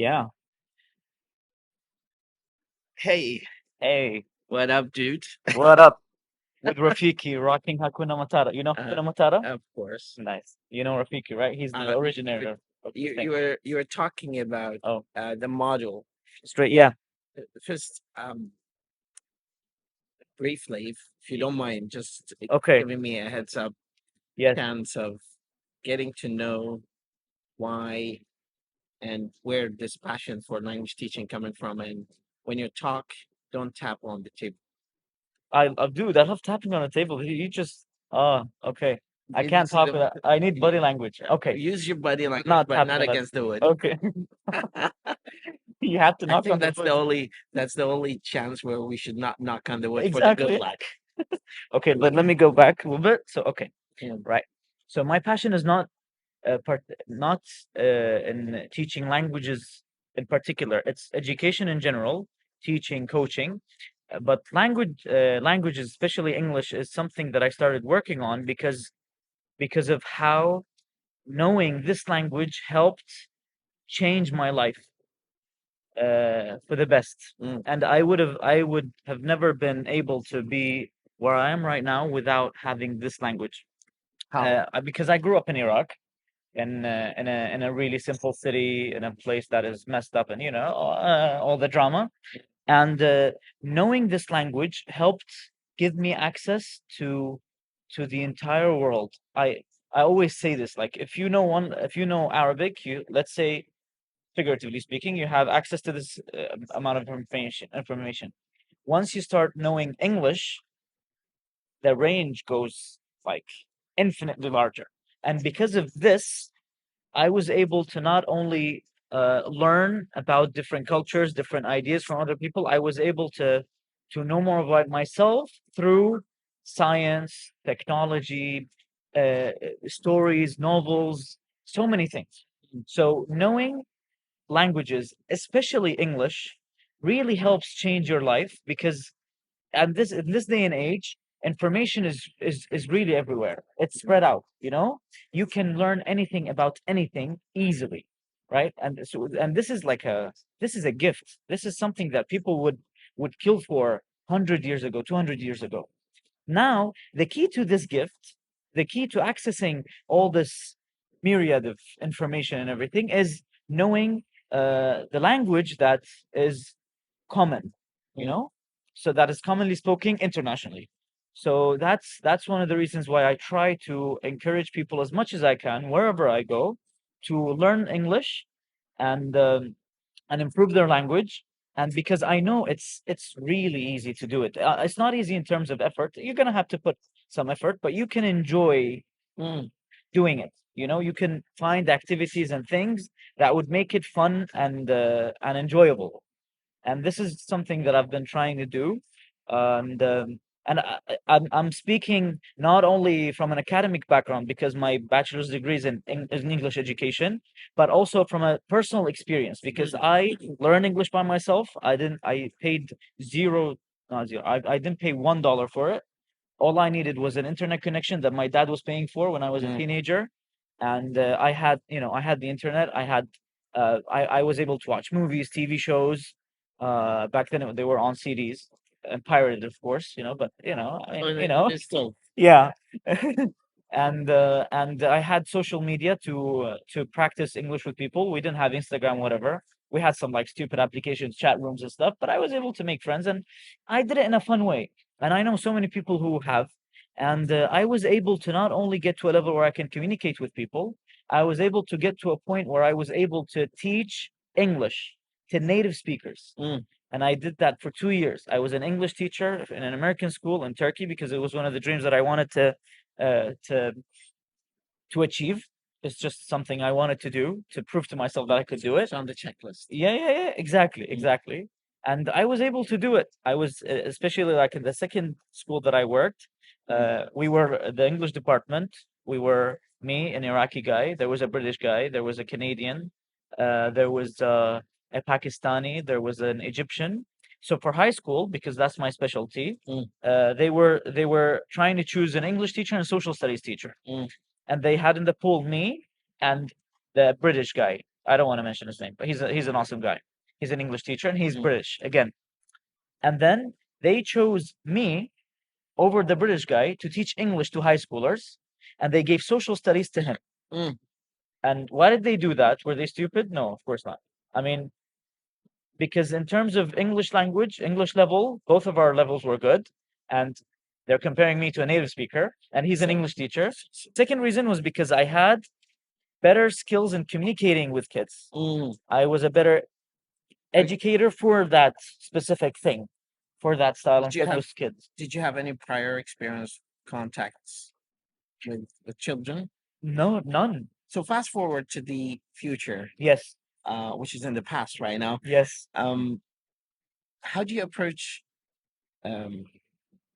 Yeah. Hey, Hey, what up, dude? what up? With Rafiki rocking Hakuna Matata. You know Uh, Hakuna Matata? of course. Nice. You know Rafiki, right? He's the You, originator of the thing. you were talking about Oh, the model. straight. Yeah. Just briefly, if you don't mind, just Okay. giving me a heads up Yes. chance of getting to know why and where this passion for language teaching coming from. And when you talk, don't tap on the table. I do. I love tapping on the table. You just. Okay. I can't Use talk with that. I need body language. Okay. use your body language, Not but tapping not on that. against the wood. Okay. You have to I knock think on the wood. that's the only chance where we should not knock on the wood for the good Exactly. luck. Okay, let me go back a little bit. So, okay. Yeah. Right. So my passion is not in teaching languages in particular. It's education in general, teaching, coaching. But languages, especially English, is something that I started working on because of how knowing this language helped change my life for the best. And I would have never been able to be where I am right now without having this language. How? Because I grew up in Iraq in a really simple city in a place that is messed up and all the drama and knowing this language helped give me access to the entire world. I always say this, like, if you know Arabic, you, let's say, figuratively speaking, you have access to this amount of information. Once you start knowing English, the range goes like infinitely larger. And because of this, I was able to not only learn about different cultures, different ideas from other people. I was able to know more about myself through science, technology, stories, novels, so many things. So knowing languages, especially English, really helps change your life because and this in this day and age, information is really everywhere. It's spread out, you can learn anything about anything easily, right? And this is a gift. This is something that people would kill for 100 years ago, 200 years ago. Now the key to this gift, the key to accessing all this myriad of information and everything, is knowing the language that is common, you know, so that is commonly spoken internationally. So that's one of the reasons why I try to encourage people as much as I can wherever I go to learn English and improve their language. And because I know it's really easy to do it. It's not easy in terms of effort. You're gonna have to put some effort, but you can enjoy doing it. You can find activities and things that would make it fun and enjoyable. And this is something that I've been trying to do. And I'm speaking not only from an academic background because my bachelor's degree is in English education, but also from a personal experience because I learned English by myself. I paid zero, not zero. I didn't pay $1 for it. All I needed was an internet connection that my dad was paying for when I was a teenager, and I had the internet. I was able to watch movies, TV shows. Back then they were on CDs and pirated, of course. But Still, yeah. And I had social media to practice English with people. We didn't have Instagram, whatever. We had some like stupid applications, chat rooms and stuff, but I was able to make friends and I did it in a fun way. And I know so many people who have. And I was able to not only get to a level where I can communicate with people, I was able to get to a point where I was able to teach English to native speakers. And I did that for 2 years. I was an English teacher in an American school in Turkey because it was one of the dreams that I wanted to uh, to to achieve. It's just something I wanted to do to prove to myself that I could do it. it's on the checklist. Yeah, yeah, yeah, exactly, exactly. And I was able to do it. I was especially like in the second school that I worked. We were the English department. We were me, an Iraqi guy. There was a British guy. There was a Canadian. There was a Pakistani. There was an Egyptian. So for high school, because that's my specialty, they were trying to choose an English teacher and a social studies teacher, and they had in the pool me and the British guy. I don't want to mention his name, but he's an awesome guy. He's an English teacher and he's British again. And then they chose me over the British guy to teach English to high schoolers, and they gave social studies to him. Mm. And why did they do that? Were they stupid? No, of course not. I mean, because in terms of English language, English level, both of our levels were good, and they're comparing me to a native speaker, and he's an English teacher. Second reason was because I had better skills in communicating with kids. I was a better educator for that specific thing, for that style, and Did you for have- those kids. Did you have any prior experience contacts with children? No, none. So fast forward to the future, Yes, which is in the past right now. yes. How do you approach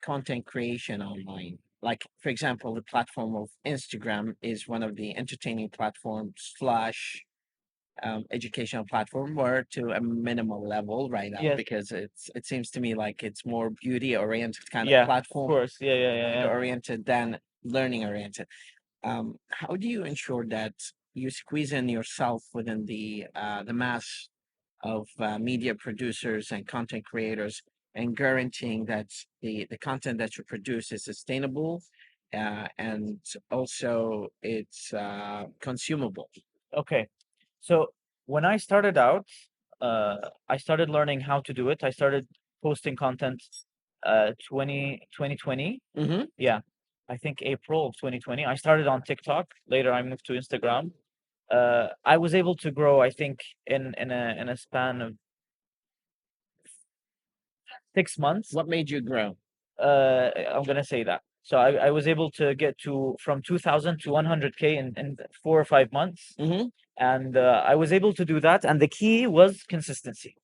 content creation online? Like, for example, the platform of Instagram is one of the entertaining platforms slash educational platform, or to a minimal level right now, Yes. because it seems to me like it's more beauty oriented kind Yeah, of platform, of course. Yeah. oriented than learning oriented. How do you ensure that you squeeze in yourself within the mass of media producers and content creators, and guaranteeing that the content that you produce is sustainable, and also it's consumable? Okay. So when I started out, I started learning how to do it. I started posting content 2020. Mm-hmm. Yeah, I think April of 2020. I started on TikTok. Later, I moved to Instagram. I was able to grow, I think, in a span of 6 months. What made you grow? I'm gonna say that. So I was able to get to from 2,000 to 100K in 4 or 5 months. Mm-hmm. And I was able to do that, and the key was consistency.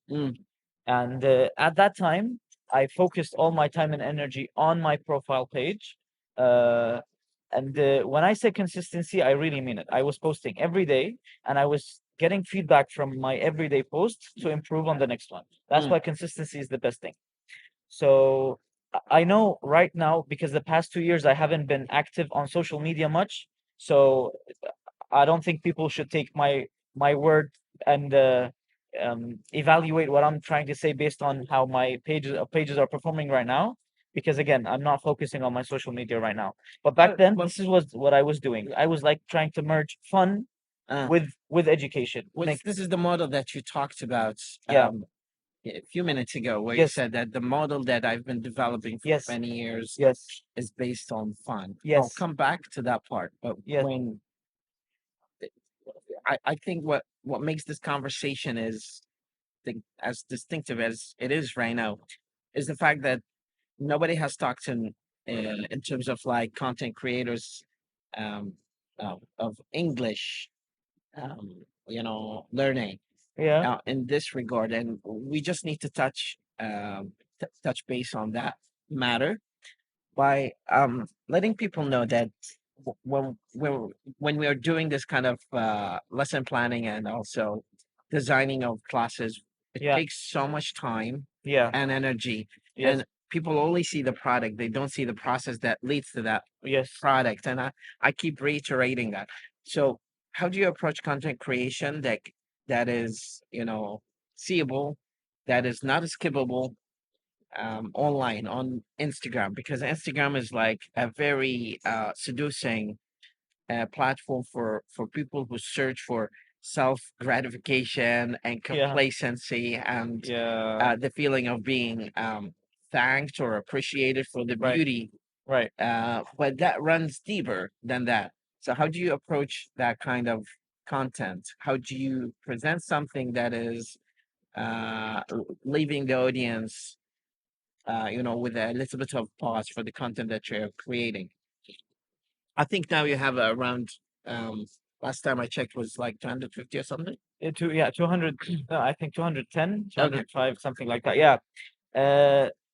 And at that time, I focused all my time and energy on my profile page. And when I say consistency, I really mean it. I was posting every day, and I was getting feedback from my everyday posts to improve on the next one. That's why consistency is the best thing. So I know right now, because the past 2 years I haven't been active on social media much. So I don't think people should take my word and evaluate what I'm trying to say based on how my pages are performing right now. Because again, I'm not focusing on my social media right now. But back then, Well, this is what I was doing. I was like trying to merge fun Uh, with education. this is the model that you talked about Yeah. a few minutes ago, where you Yes. said that the model that I've been developing for Yes. many years Yes. is based on fun. I'll Yes. come back to that part, but Yes. when I think what makes this conversation is as distinctive as it is right now is the fact that nobody has talked in terms of like content creators um of English, learning Yeah. in this regard, and we just need to touch base on that matter by letting people know that when we are doing this kind of lesson planning and also designing of classes, it Yeah. takes so much time Yeah. and energy, Yes. and people only see the product, they don't see the process that leads to that Yes. product, and I keep reiterating that. So how do you approach content creation that is seeable, that is not skippable, online on Instagram? Because Instagram is like a very seducing platform for people who search for self gratification and Yeah. complacency, and Yeah. the feeling of being thanked or appreciated for the Right. beauty. Right. But that runs deeper than that. So how do you approach that kind of content? How do you present something that is leaving the audience with a little bit of pause for the content that you're creating? I think now you have around, last time I checked was like 250 or something. 200. I think 210, Okay. 205, something like that. Yeah.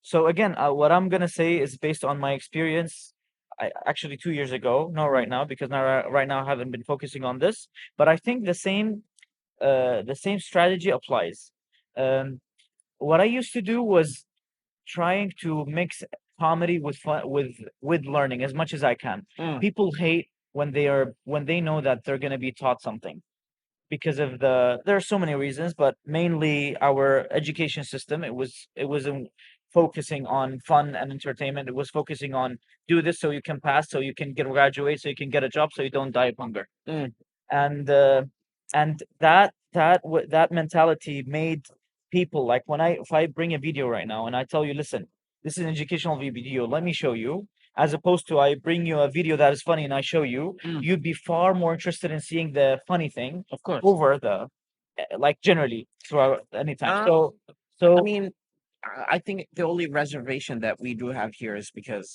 So again, what I'm gonna say is based on my experience. I actually 2 years ago, not right now, because now right now I haven't been focusing on this. But I think the same strategy applies. What I used to do was trying to mix comedy with fun with learning as much as I can. Mm. People hate when they know that they're gonna be taught something. because of there are so many reasons, but mainly our education system. It wasn't focusing on fun and entertainment. It was focusing on do this so you can pass, so you can graduate, so you can get a job, so you don't die of hunger. Mm. And that mentality made people, like, if I bring a video right now and I tell you, listen, this is an educational video, let me show you, as opposed to I bring you a video that is funny and I show you, Mm. you'd be far more interested in seeing the funny thing Of course. over the like generally throughout any time. I So mean, I think the only reservation that we do have here is because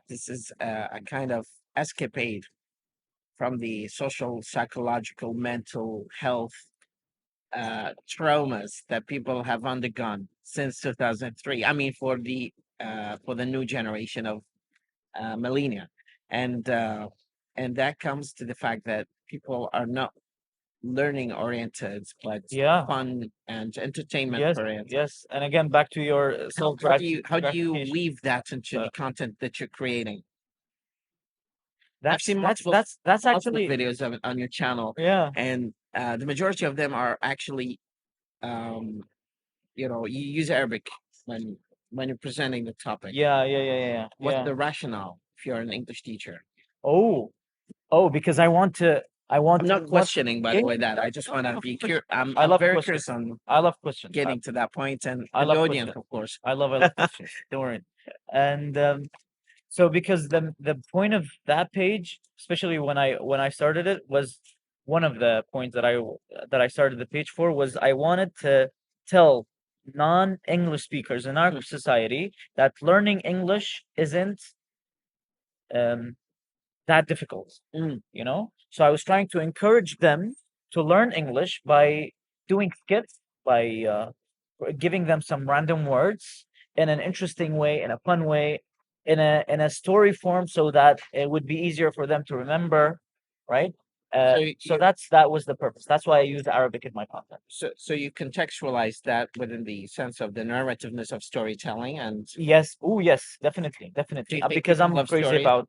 this is a kind of escapade from the social, psychological, mental health traumas that people have undergone since 2003. I mean, for the new generation of millennia, and that comes to the fact that people are not learning oriented, but yeah, fun and entertainment yes, oriented. yes, and again back to your self How do you gratification. weave that into the content that you're creating? I've That's seen that's multiple that's that's multiple actually videos on your channel, yeah. and the majority of them are actually, um, you use Arabic when you're presenting the topic. What's Yeah. the rationale if you're an English teacher? Oh, because I want I'm to not questioning, by yeah, the way, that I just want to be curious. I I'm love very questions. curious on I love questions. getting to that point, and I the love audience, questions. of course. I love questions. Don't worry. And so because the point of that page, especially when I started it, was one of the points that I started the page for, was I wanted to tell non-English speakers in our society that learning English isn't um that difficult, Mm. you know? So I was trying to encourage them to learn English by doing skits, by giving them some random words in an interesting way, in a fun way, in a story form, so that it would be easier for them to remember, right? So So you that was the purpose. That's why I use Arabic in my content. so you contextualize that within the sense of the narrativeness of storytelling, and Yes. Oh, yes, definitely, do definitely. you think Because people I'm love crazy stories? about.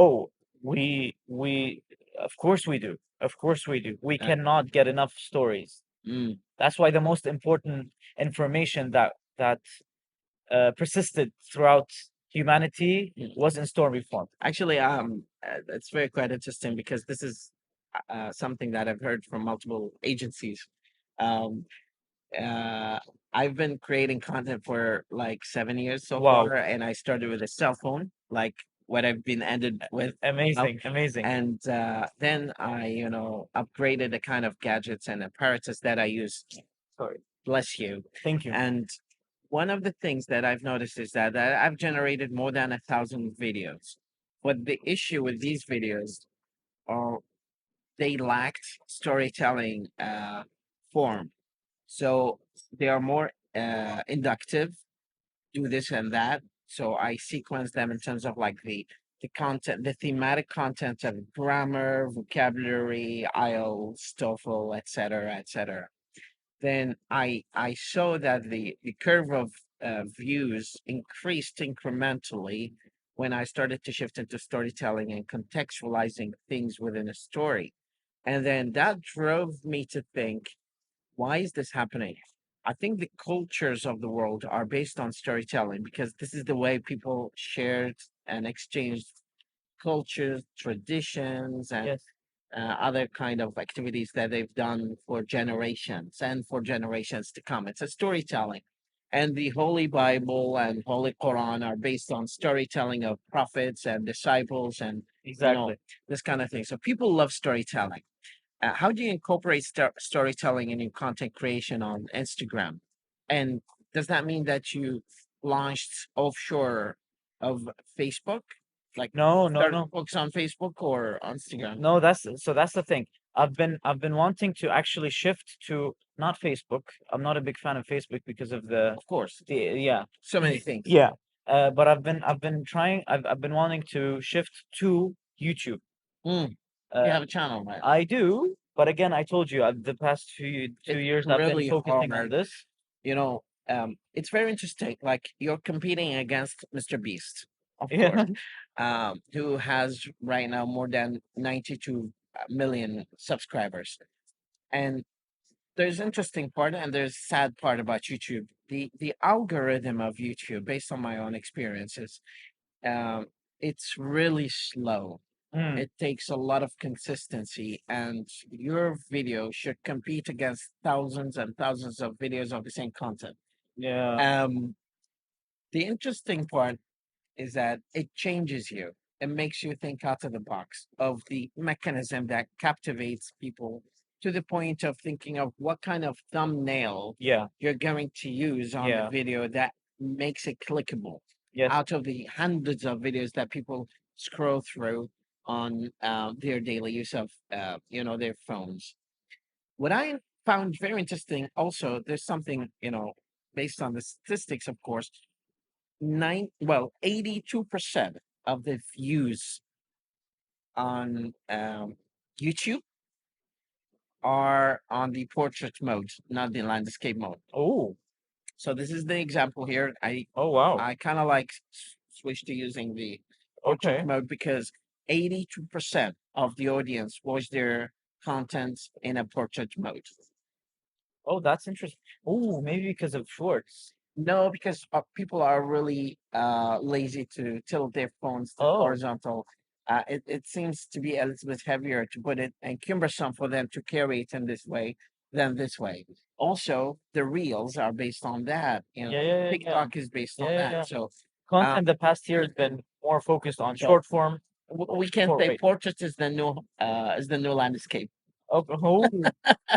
Oh, we of course we do. Of course we do. We Uh, cannot get enough stories. mm, That's why the most important information that persisted throughout humanity mm. was in story form. Actually, it's very quite interesting because this is something that I've heard from multiple agencies. Um, uh, I've been creating content for like 7 years so Wow. far, and I started with a cell phone, like what I've been ended with now. Amazing, amazing. And then I, upgraded the kind of gadgets and apparatus that I use. Sorry. Bless you. Thank you. And one of the things that I've noticed is that I've generated more than 1,000 videos. But the issue with these videos are they lacked storytelling form. So they are more inductive, do this and that. So I sequence them in terms of like the content, the thematic content of grammar, vocabulary, IELTS, TOEFL, etc., etc. Then I saw that the curve of views increased incrementally when I started to shift into storytelling and contextualizing things within a story. And then that drove me to think, why is this happening? I think the cultures of the world are based on storytelling because this is the way people shared and exchanged cultures, traditions, and Yes. other kind of activities that they've done for generations and for generations to come. It's a storytelling. And the Holy Bible and Holy Quran are based on storytelling of prophets and disciples and, Exactly. this kind of thing. So people love storytelling. How do you incorporate storytelling in your content creation on Instagram? And does that mean that you launched offshore of Facebook? Like No, no, started no. books on Facebook or on Instagram? No, that's the thing. I've been wanting to actually shift to not Facebook. I'm not a big fan of Facebook because of Of course, yeah. so many things. Yeah. But I've been trying. I've been wanting to shift to YouTube. Mm, Uh, you have a channel, right? I do, but again, I told you, the past two It's years I've been really focusing on hard. this. You know, it's very interesting. Like you're competing against Mr. Beast, of course, Yeah. who has right now more than 92 million subscribers. And there's interesting part and there's sad part about YouTube. The algorithm of YouTube, based on my own experiences, um, it's really slow. Mm, It takes a lot of consistency, and your video should compete against thousands and thousands of videos of the same content. yeah. The interesting part is that it changes you. It makes you think out of the box of the mechanism that captivates people to the point of thinking of what kind of thumbnail Yeah. you're going to use on the Yeah. video that makes it clickable Yes. out of the hundreds of videos that people scroll through on their daily use of their phones. What I found very interesting also, there's something, based on the statistics, of course, 82% of the views on YouTube are on the portrait mode, not the landscape mode. Oh. So this is the example here. Oh wow. I kind of like switch to using the portrait Okay. mode because 82% of the audience watch their content in a portrait mode. Oh, that's interesting. Oh, maybe because of shorts. No, because people are really lazy to tilt their phones to Oh. horizontal. It seems to be a little bit heavier to put it and cumbersome for them to carry it in this way than this way. Also, the reels are based on that. Yeah, yeah, yeah, yeah. TikTok is based on Yeah, yeah, that. yeah. So Content the past year has been more focused on So- short form. we can Short say rate. portrait is the new landscape. Oh,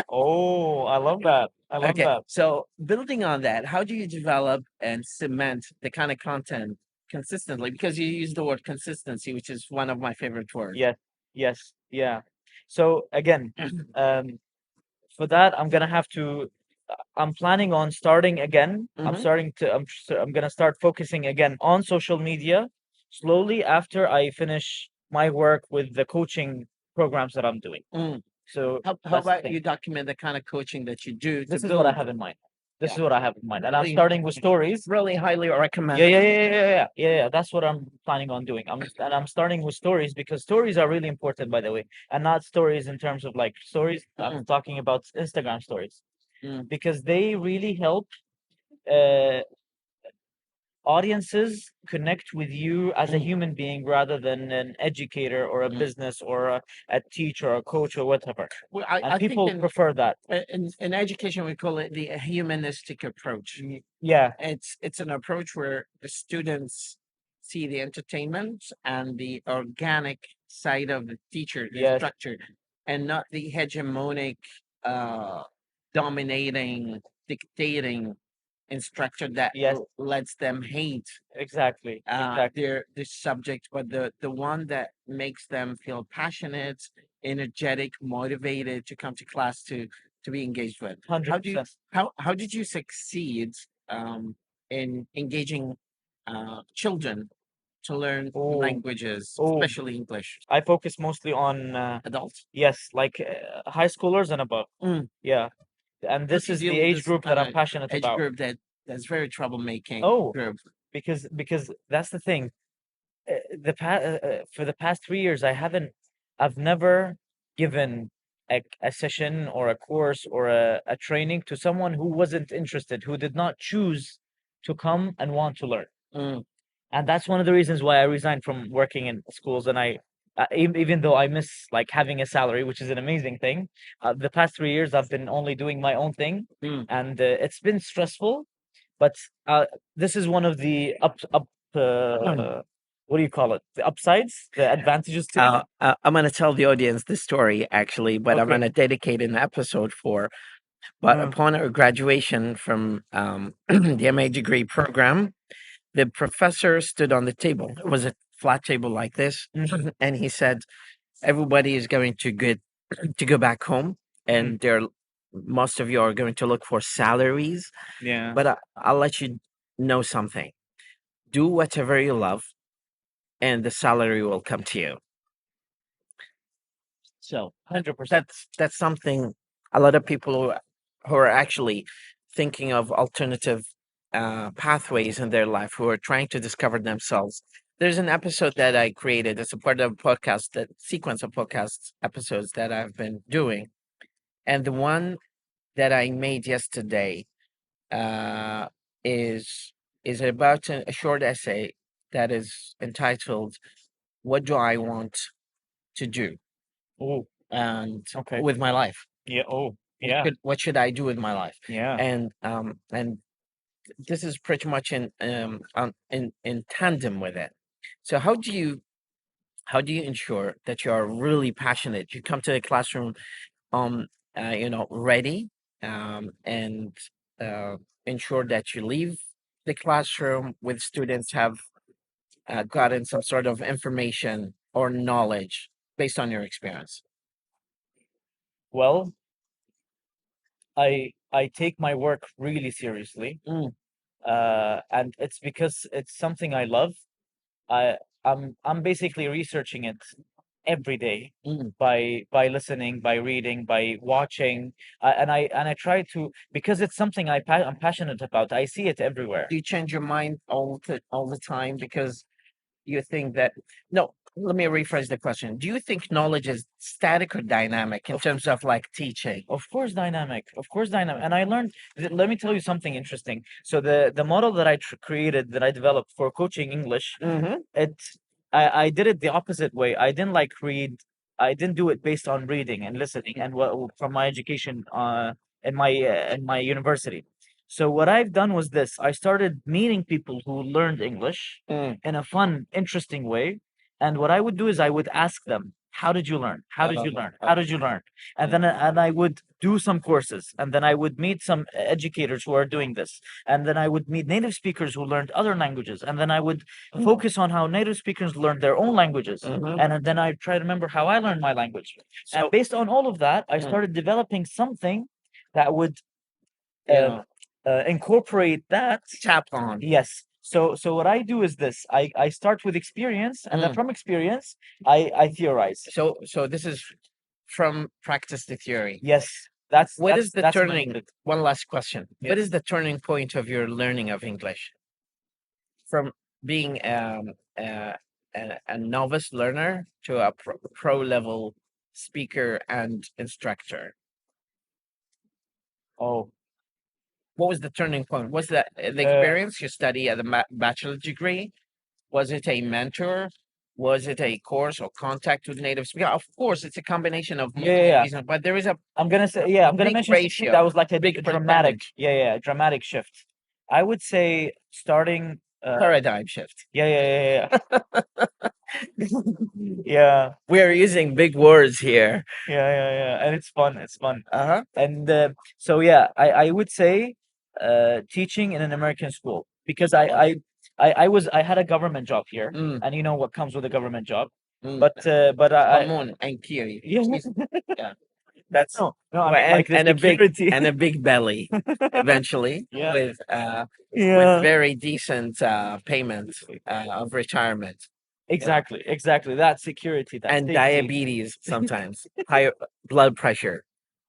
oh, I love that. I love Okay, that. so building on that, how do you develop and cement the kind of content consistently? Because you use the word consistency, which is one of my favorite words. Yes, yes, yeah. So again, for that, I'm gonna have to. I'm planning on starting again. I'm gonna start focusing again on social media slowly after I finish my work with the coaching programs that I'm doing. Mm. So How that's the about thing. you document the kind of coaching that you do to This is what I build have in mind. This Yeah. is what I have in mind, and I'm Really- starting with stories. really highly recommend. Yeah, yeah, yeah, yeah, yeah, yeah, yeah, yeah. That's what I'm planning on doing. I'm starting with stories because stories are really important, by the way, and not stories in terms of like stories. I'm talking about Instagram stories Mm. because they really help uh, audiences connect with you as a Mm. human being rather than an educator or a Mm. business or a teacher or a coach or whatever. Well, And I think people prefer that. in education we call it the humanistic approach. Yeah, It's an approach where the students see the entertainment and the organic side of the teacher, the yes, structure, and not the hegemonic, uh, dominating, dictating instructor that yes, lets them hate exactly, exactly. their subject, but the one that makes them feel passionate, energetic, motivated to come to class to be engaged with. How do you 100%. how did you succeed in engaging children to learn Oh, languages, oh, especially English? I focus mostly on Adults. yes, like high schoolers and above. Mm. Yeah, and How this do you is deal the with age this group that kind I'm of passionate age about. group that's very troublemaking Oh, group? because that's the thing. For the past 3 years, I've never given a session or a course or a training to someone who wasn't interested, who did not choose to come and want to learn. Mm. And that's one of the reasons why I resigned from working in schools. And even though I miss like having a salary, which is an amazing thing, the past 3 years I've been only doing my own thing, Mm. and it's been stressful. But this is one of the what do you call it? The upsides, the advantages to it. I'm going to tell the audience this story actually, but I'm Okay. going to dedicate an episode for. But upon our graduation from the MA degree program, the professor stood on the table. It was a flat table like this, and he said, "Everybody is going to go back home, and most of you are going to look for salaries. Yeah. But I'll let you know something. Do whatever you love, and the salary will come to you." So 100%. that's something a lot of people who are actually thinking of alternative pathways in their life, who are trying to discover themselves, there's an episode that I created. It's a part of a podcast, that sequence of podcast episodes that I've been doing, and the one that I made yesterday uh, is about a short essay that is entitled "What Do I Want to Do?" Oh, and okay. with my life. Yeah. Oh, yeah. What should I do with my life? Yeah. And this is pretty much in tandem with it. So how do you ensure that you are really passionate? You come to the classroom, ready, and uh, ensure that you leave the classroom with students have gotten some sort of information or knowledge based on your experience. Well, I take my work really seriously, Mm, and it's because it's something I love. I I'm basically researching it every day mm. by listening, by reading, by watching, and I try to, because it's something I'm passionate about. I see it everywhere. Do you change your mind all the time because you think that no, let me rephrase the question. Do you think knowledge is static or dynamic in Of terms of like teaching? Of course, dynamic. Of course, dynamic. And I learned. Let me tell you something interesting. So the model that I created, that I developed for coaching English, Mm-hmm. it I did it the opposite way. I didn't like read. I didn't do it based on reading and listening and what from my education in my university. So what I've done was this. I started meeting people who learned English Mm. in a fun, interesting way. And what I would do is I would ask them, "How did you learn? How did you learn? How did you learn?" And I would do some courses, and then I would meet some educators who are doing this, and then I would meet native speakers who learned other languages, and then I would focus on how native speakers learned their own languages, Mhm. and then I try to remember how I learned my language. And So based on all of that, I Mm. started developing something that would you uh, know, incorporate that. tap on. Yes. So what I do is this. I start with experience, and then Mm. from experience, I theorize. So this is from practice to theory. Yes, What is the that's my turning? method. One last question. What Yes. is the turning point of your learning of English? From being a novice learner to a pro level speaker and instructor. Oh, What was the turning point? Was that the uh, experience you study at the bachelor degree? Was it a mentor? Was it a course or contact with native speakers? Of course, it's a combination of yeah, multiple yeah, yeah. reasons, but there is a I'm gonna say, yeah, I'm gonna big mention something ratio, that was like a big dramatic, percentage. dramatic shift. I would say starting, Paradigm shift. yeah. Yeah, We're using big words here. yeah, and it's fun. It's fun. Uh-huh. And so yeah, I would say teaching in an American school, because I had a government job here, Mm, and you know what comes with a government job. mm. But I Mamon and Kiri. yeah, Yeah. That's no, I well, mean like the and a big security. and a big belly eventually Yeah, with yeah. very decent payment of retirement Exactly. That security, that and safety. diabetes sometimes, higher blood pressure.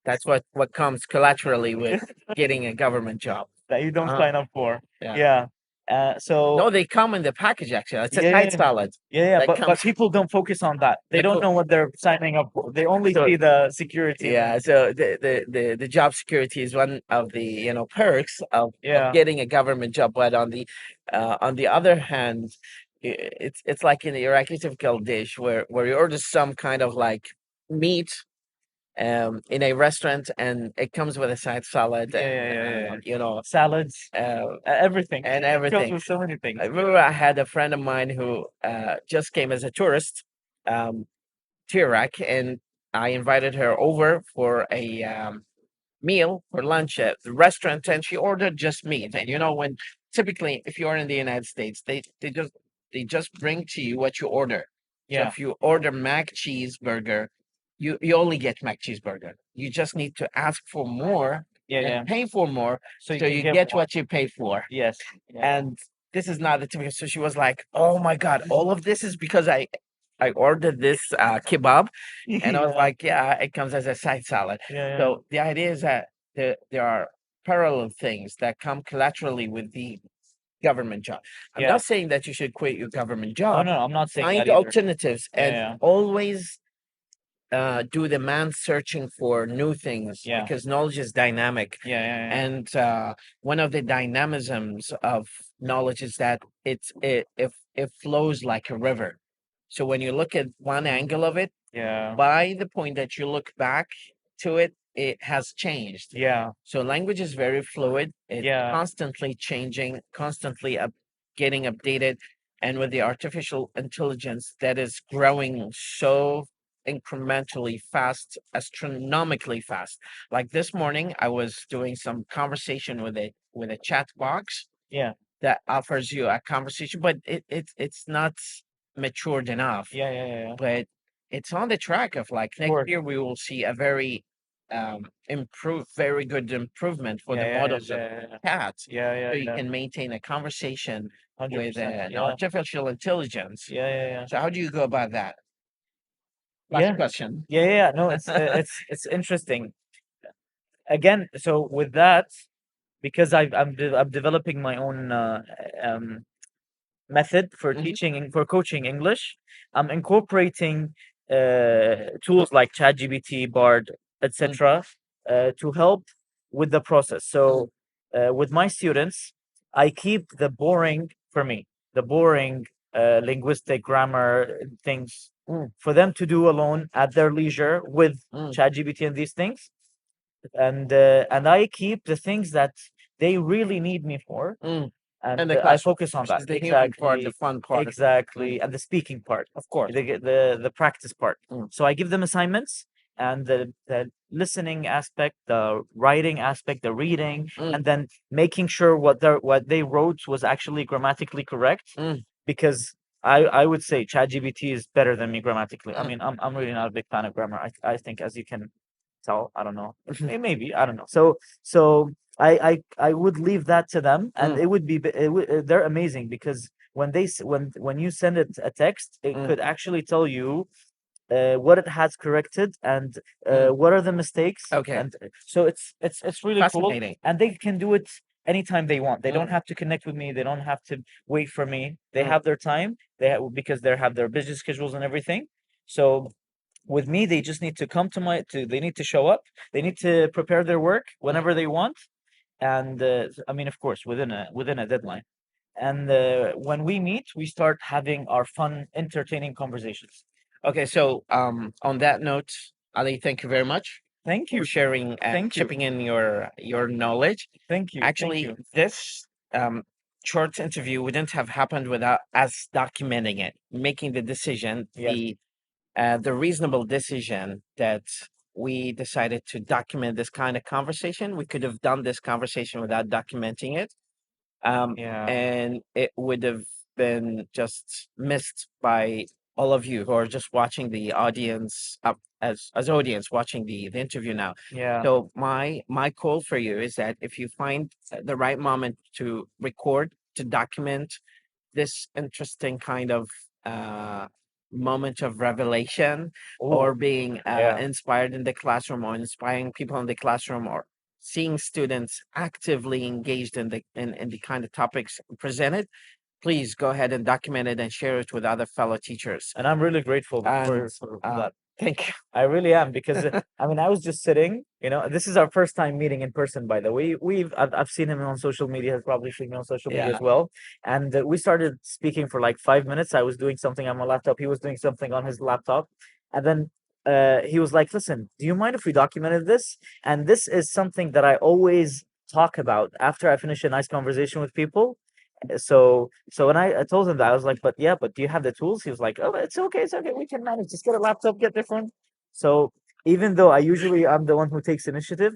That's what comes collaterally with getting a government job. That you don't Uh-huh. sign up for. Yeah. Yeah. So No, they come in the package actually. It's a yeah, tight salad. yeah, That but comes people don't focus on that. They the don't co- know what they're signing up for. They only So see the security. yeah, so the job security is one of the perks of Yeah. getting a government job. But on the other hand, it's like in the Iraqi typical dish where you order some kind of like meat in a restaurant and it comes with a side salad Yeah. you know Salads, everything. and It comes everything. with so many things. I remember I had a friend of mine who just came as a tourist to Iraq, and I invited her over for a meal for lunch at the restaurant, and she ordered just meat. And when typically if you're in the United States, they just bring to you what you order. So Yeah. if you order mac cheeseburger, you only get mac cheeseburger. You just need to ask for more Yeah. and pay for more, So so can you get get more. what you pay for. Yes. Yeah. And this is not the typical. So she was like, "Oh my god, all of this is because I ordered this kebab," and I was Yeah. like, "Yeah, it comes as a side salad." Yeah. So the idea is that there are parallel things that come collaterally with the government job. I'm Yeah. not saying that you should quit your government Oh job. no, I'm not saying Find that either. alternatives Yeah, and yeah. always do the man searching for new things Yeah. because knowledge is dynamic. Yeah, yeah, yeah. And one of the dynamisms of knowledge is that it flows like a river. So when you look at one angle of it, Yeah. by the point that you look back to it, it has changed. Yeah. So language is very fluid. It's Yeah. constantly changing, constantly getting updated. And with the artificial intelligence that is growing so incrementally fast, astronomically fast. Like this morning, I was doing some conversation with a chat box Yeah. that offers you a conversation, but it's not matured enough. Yeah, yeah, yeah, yeah. But it's on the track of like next course. year we will see a very very good improvement for Yeah, the yeah, yeah, models of yeah, yeah. cats. Yeah, yeah, So you yeah. can maintain a conversation with 100%. an Yeah. artificial intelligence. Yeah, yeah, yeah. So how do you go about that? Last Yeah. question. Yeah, yeah, yeah. No, it's interesting. Again, so with that, because I'm developing my own um method for Mhm, teaching for coaching English. I'm incorporating tools like ChatGPT, Bard, etc. To help with the process. So with my students, I keep the boring for me, the boring linguistic grammar things mm, for them to do alone at their leisure with mm, ChatGPT and these things, and I keep the things that they really need me for, mm. and And the I classroom, focus on which that is the human part, the exactly, fun part. exactly, and the speaking part, Of course. the practice part. Mm. So I give them assignments, and the listening aspect, the writing aspect, the reading, Mm, and then making sure what they wrote was actually grammatically correct, mm, because I would say ChatGPT is better than me grammatically. I mm. mean, I'm really not a big fan of grammar. I think, as you can tell, I don't know, maybe I don't know. So I would leave that to them, and Mm, it would be they're amazing, because when you send it a text, it mm, could actually tell you what it has corrected, and mm. what are the mistakes, Okay. and so it's really cool, Fascinating. and they can do it anytime they want. They don't Mm, have to connect with me. They don't have to wait for me. They mm, have their time. Because they have their business schedules and everything. So with me, they just need to come to they need to show up. They need to prepare their work mm. whenever they want, and I mean, of course, within a deadline. And when we meet, we start having our fun, entertaining conversations. Okay, so on that note, Ali, thank you very much Thank for you. sharing and Thank you. chipping in your knowledge. Thank you. Thank Actually, you. this short interview wouldn't have happened without us documenting it, making the decision, Yes. the reasonable decision that we decided to document this kind of conversation. We could have done this conversation without documenting it, Yeah. and it would have been just missed by all of you who are just watching the audience up as audience watching the interview now. Yeah. So my call for you is that if you find the right moment to record, to document this interesting kind of uh moment of revelation, Ooh. or being Yeah. inspired in the classroom, or inspiring people in the classroom, or seeing students actively engaged in the kind of topics presented, please go ahead and document it and share it with other fellow teachers. And I'm really grateful And for uh, that. thank you. I really am, because I mean, I was just sitting. This is our first time meeting in person, by the way. I've seen him on social media. Has probably seen me on social media Yeah. as well. And we started speaking for like 5 minutes. I was doing something on my laptop. He was doing something on his laptop, and then he was like, "Listen, do you mind if we documented this?" And this is something that I always talk about after I finish a nice conversation with people. So when I told him that, I was like, but do you have the tools? He was like, oh, it's okay, we can manage. Just get a laptop, get different. So even though I'm the one who takes initiative,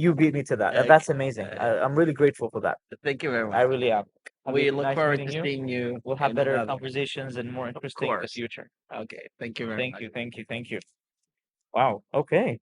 you beat me to that, and that's amazing. I'm really grateful for that. Thank you very I much. really am. We look Nice forward meeting to you. seeing you. We'll have in better another. conversations and more Of interesting in the course. future. Okay. Thank you very much. Thank you. Wow. Okay.